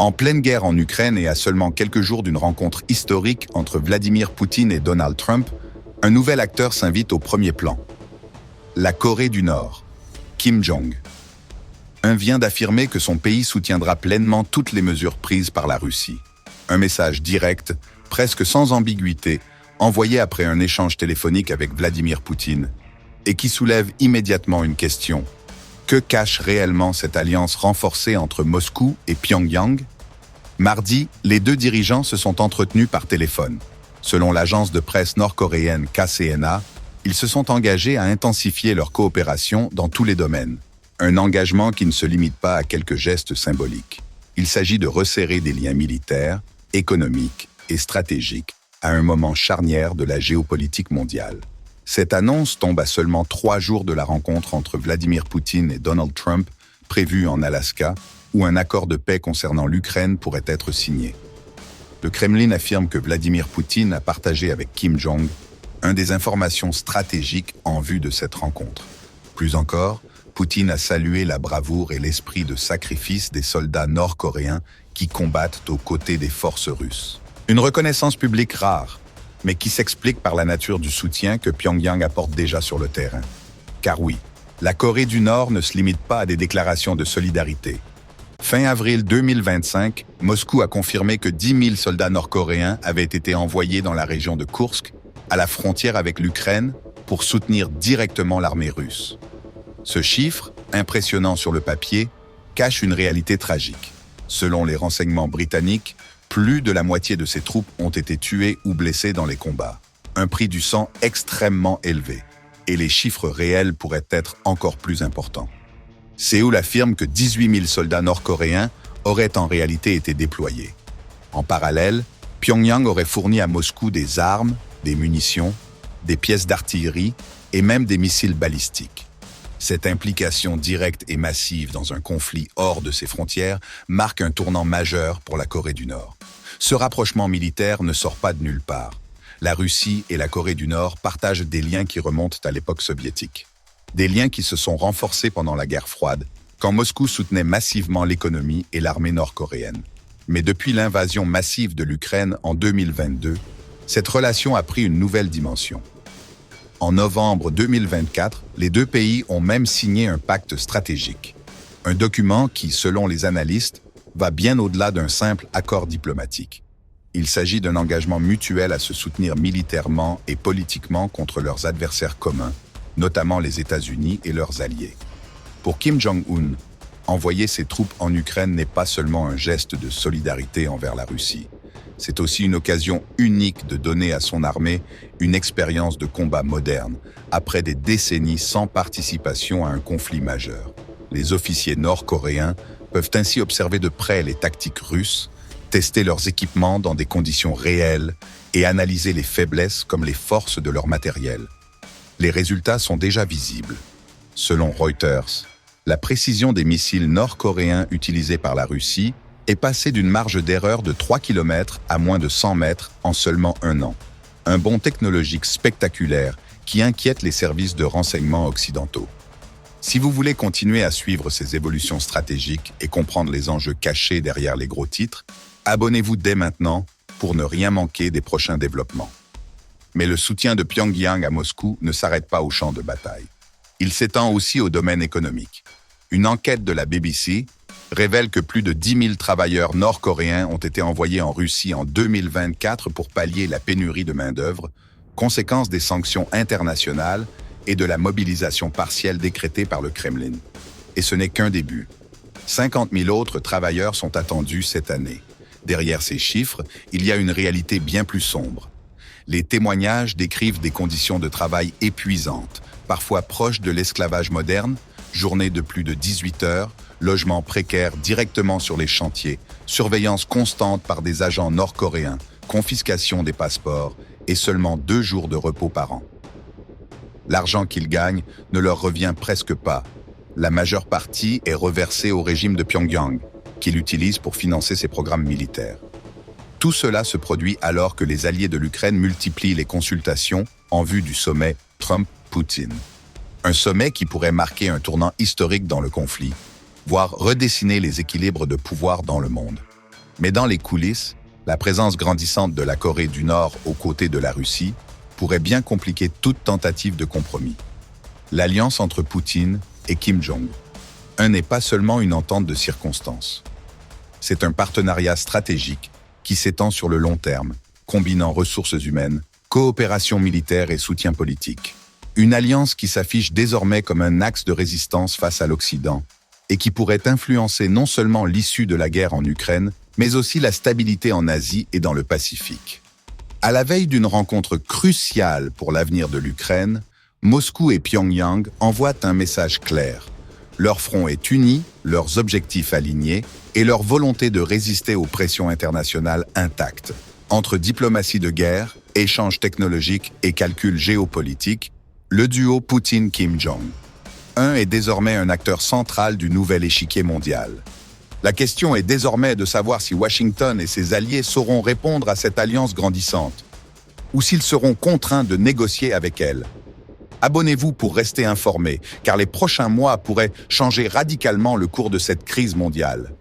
En pleine guerre en Ukraine et à seulement quelques jours d'une rencontre historique entre Vladimir Poutine et Donald Trump, un nouvel acteur s'invite au premier plan. La Corée du Nord, Kim Jong-un vient d'affirmer que son pays soutiendra pleinement toutes les mesures prises par la Russie. Un message direct, presque sans ambiguïté, envoyé après un échange téléphonique avec Vladimir Poutine, et qui soulève immédiatement une question. Que cache réellement cette alliance renforcée entre Moscou et Pyongyang? Mardi, les deux dirigeants se sont entretenus par téléphone. Selon l'agence de presse nord-coréenne KCNA, ils se sont engagés à intensifier leur coopération dans tous les domaines. Un engagement qui ne se limite pas à quelques gestes symboliques. Il s'agit de resserrer des liens militaires, économiques et stratégiques à un moment charnière de la géopolitique mondiale. Cette annonce tombe à seulement 3 jours de la rencontre entre Vladimir Poutine et Donald Trump, prévue en Alaska, où un accord de paix concernant l'Ukraine pourrait être signé. Le Kremlin affirme que Vladimir Poutine a partagé avec Kim Jong-un des informations stratégiques en vue de cette rencontre. Plus encore, Poutine a salué la bravoure et l'esprit de sacrifice des soldats nord-coréens qui combattent aux côtés des forces russes. Une reconnaissance publique rare, mais qui s'explique par la nature du soutien que Pyongyang apporte déjà sur le terrain. Car oui, la Corée du Nord ne se limite pas à des déclarations de solidarité. Fin avril 2025, Moscou a confirmé que 10 000 soldats nord-coréens avaient été envoyés dans la région de Koursk, à la frontière avec l'Ukraine, pour soutenir directement l'armée russe. Ce chiffre, impressionnant sur le papier, cache une réalité tragique. Selon les renseignements britanniques, plus de la moitié de ces troupes ont été tuées ou blessées dans les combats. Un prix du sang extrêmement élevé. Et les chiffres réels pourraient être encore plus importants. Séoul affirme que 18 000 soldats nord-coréens auraient en réalité été déployés. En parallèle, Pyongyang aurait fourni à Moscou des armes, des munitions, des pièces d'artillerie et même des missiles balistiques. Cette implication directe et massive dans un conflit hors de ses frontières marque un tournant majeur pour la Corée du Nord. Ce rapprochement militaire ne sort pas de nulle part. La Russie et la Corée du Nord partagent des liens qui remontent à l'époque soviétique. Des liens qui se sont renforcés pendant la guerre froide, quand Moscou soutenait massivement l'économie et l'armée nord-coréenne. Mais depuis l'invasion massive de l'Ukraine en 2022, cette relation a pris une nouvelle dimension. En novembre 2024, les deux pays ont même signé un pacte stratégique. Un document qui, selon les analystes, va bien au-delà d'un simple accord diplomatique. Il s'agit d'un engagement mutuel à se soutenir militairement et politiquement contre leurs adversaires communs, notamment les États-Unis et leurs alliés. Pour Kim Jong-un, envoyer ses troupes en Ukraine n'est pas seulement un geste de solidarité envers la Russie. C'est aussi une occasion unique de donner à son armée une expérience de combat moderne, après des décennies sans participation à un conflit majeur. Les officiers nord-coréens peuvent ainsi observer de près les tactiques russes, tester leurs équipements dans des conditions réelles et analyser les faiblesses comme les forces de leur matériel. Les résultats sont déjà visibles. Selon Reuters, la précision des missiles nord-coréens utilisés par la Russie est passée d'une marge d'erreur de 3 km à moins de 100 mètres en seulement 1 an. Un bond technologique spectaculaire qui inquiète les services de renseignement occidentaux. Si vous voulez continuer à suivre ces évolutions stratégiques et comprendre les enjeux cachés derrière les gros titres, abonnez-vous dès maintenant pour ne rien manquer des prochains développements. Mais le soutien de Pyongyang à Moscou ne s'arrête pas au champ de bataille. Il s'étend aussi au domaine économique. Une enquête de la BBC révèle que plus de 10 000 travailleurs nord-coréens ont été envoyés en Russie en 2024 pour pallier la pénurie de main-d'œuvre, conséquence des sanctions internationales et de la mobilisation partielle décrétée par le Kremlin. Et ce n'est qu'un début. 50 000 autres travailleurs sont attendus cette année. Derrière ces chiffres, il y a une réalité bien plus sombre. Les témoignages décrivent des conditions de travail épuisantes, parfois proches de l'esclavage moderne, journées de plus de 18 heures, logements précaires directement sur les chantiers, surveillance constante par des agents nord-coréens, confiscation des passeports et seulement 2 jours de repos par an. L'argent qu'ils gagnent ne leur revient presque pas. La majeure partie est reversée au régime de Pyongyang, qui l'utilise pour financer ses programmes militaires. Tout cela se produit alors que les alliés de l'Ukraine multiplient les consultations en vue du sommet Trump-Poutine. Un sommet qui pourrait marquer un tournant historique dans le conflit, voire redessiner les équilibres de pouvoir dans le monde. Mais dans les coulisses, la présence grandissante de la Corée du Nord aux côtés de la Russie pourrait bien compliquer toute tentative de compromis. L'alliance entre Poutine et Kim Jong n'est pas seulement une entente de circonstances. C'est un partenariat stratégique qui s'étend sur le long terme, combinant ressources humaines, coopération militaire et soutien politique. Une alliance qui s'affiche désormais comme un axe de résistance face à l'Occident et qui pourrait influencer non seulement l'issue de la guerre en Ukraine, mais aussi la stabilité en Asie et dans le Pacifique. À la veille d'une rencontre cruciale pour l'avenir de l'Ukraine, Moscou et Pyongyang envoient un message clair. Leur front est uni, leurs objectifs alignés et leur volonté de résister aux pressions internationales intactes. Entre diplomatie de guerre, échanges technologiques et calculs géopolitiques, le duo Poutine-Kim Jong est désormais un acteur central du nouvel échiquier mondial. La question est désormais de savoir si Washington et ses alliés sauront répondre à cette alliance grandissante, ou s'ils seront contraints de négocier avec elle. Abonnez-vous pour rester informé, car les prochains mois pourraient changer radicalement le cours de cette crise mondiale.